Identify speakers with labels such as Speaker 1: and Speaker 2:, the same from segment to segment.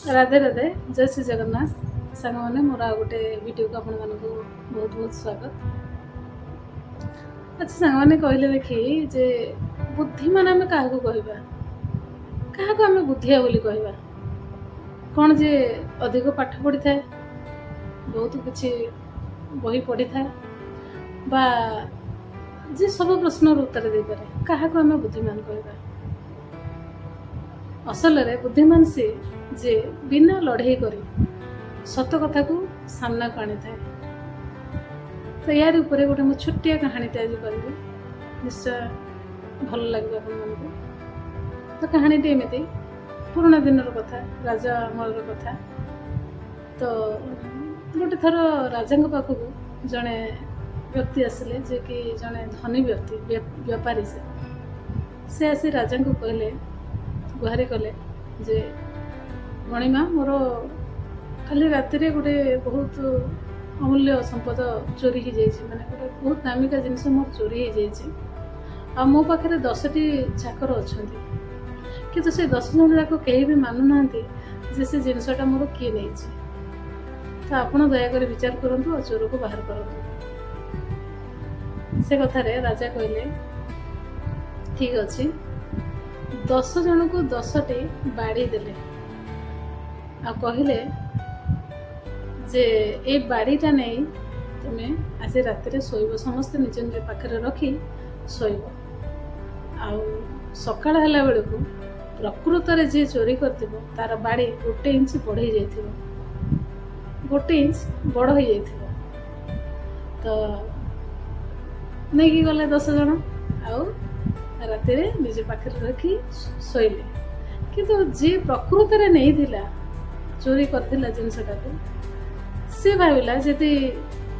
Speaker 1: राधे राधे जय श्री जगन्नाथ सांग मैंने मोर आ गोटे वीडियो को आपण मानक बहुत बहुत स्वागत। अच्छा सांग मैंने कहले देखी जे बुद्धिमान आम क्या कहवा क्या आम बुद्धिया बोली कहवा कौन जे अधिक पाठ पढ़ी थाए बहुत किसी बही पढ़ी थाए बा जे सब प्रश्न उत्तर दे पारे क्या आम बुद्धिमान कहवा। असल रे बुद्धिमान से जे बिना लड़ाई करी सत कथा को सामना को आनी थाए। तो यार ऊपर गोटे मो छोटिया कहानीटे आज करी निश्चय भल लगे आपको। तो कहानीटी एमती पुराना दिन कथा राजा अमल कथा। तो गोटे थर राजा पाखक जड़े व्यक्ति आसिले जे कि जड़े धनी व्यक्ति व्यापारी से आसी राजा को कहले गुहारी कले जे गणिमा मोर खाली राति गोटे बहुत अमूल्य संपद चोरी हो जाए मैंने गोटे बहुत दामिका जिनस मोर चोरी हो जाए मो पाखे 10टी चाकर अच्छा कि से 10 जन जाक कहीं भी मानुना से जिनसटा मोर किए नहीं। तो आपण दयाक विचार करूँ और चोर को बाहर करूँ। से कथार राजा कहले ठीक अच्छे 10 जन को 10टी बाड़ी देले आ कहले जे ए बाड़ीटा नहीं तुम्हें आज राति शोब समस्ते निज निज पाखे रखी शोब सकाळ है बेलू प्रकृत में जी चोरी कर तार बाड़ी 1 इंच बढ़ई जा 1 इंच बड़ हो जा तो नहीं कि गले 10 जन आउ राति निज पाखे रखी शोले किंतु जी प्रकृत में नहीं थिला चोरी करथिला जिनसटा को से भाविला जदि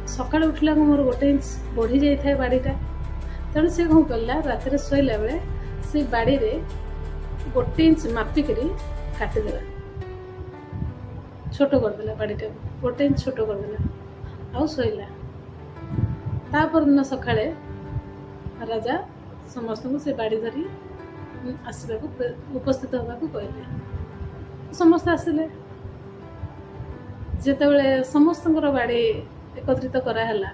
Speaker 1: सकाळ उठला मोर 1 इंच बढ़ी जाए बाड़ीटा तेणु से कौन कला राति शोला बेले से बाड़ी रे 1 इंच मापिक काटिदेला छोट करदेला बाड़ीटा 1 इंच छोट करदेला आउ शोला। तापर दिन सकाळे राजा समस्त को से बाड़ी धरी आसवा उपस्थित होगा कहले समस्त आसिले जितेबले समस्त बाड़ी एकत्रित कराला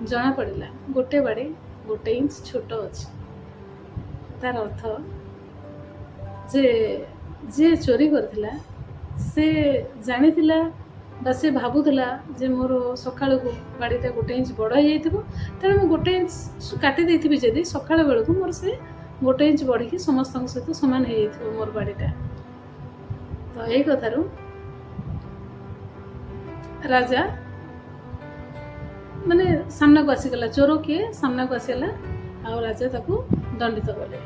Speaker 1: जना पड़ा गोटे बाड़ी 1 इंच छोट अच्छे तार अर्थ जे जे चोरी करथिला से जानी बा से भावुला जे मोर सका बाड़ीटा 1 इंच बड़ हो जाइए तेणु मुझे 1 इंच काटी देती जदि सका बेलू मोर से 1 इंच बढ़ी समस्त सहित सामान हो जाइए मोर बाड़ीटा। तो यही कथारू राजा माने सामना को आसीगला चोर किए सामना को आसीगला आ राजा ताकू दंडित कले।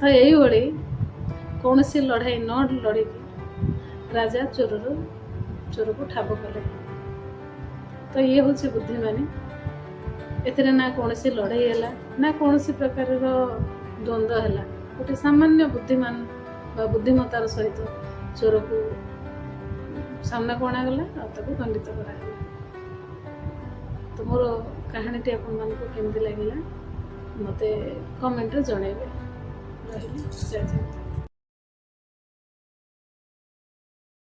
Speaker 1: तो यही कौन सी लड़ाई न लड़ी राजा चोर को ठाब कले। तो ये हूँ बुद्धिमानी एथिरे ना कौन सी लड़ाई है ना कौन सी प्रकार द्वंद्व है गोटे सामान्य बुद्धिमान बा बुद्धिमतार सहित चोर को सामना को अणागला और दंडित करागला। तो मोर कहानीटी आपको केमती लगे मत कमेंट जनइबे। जय जय।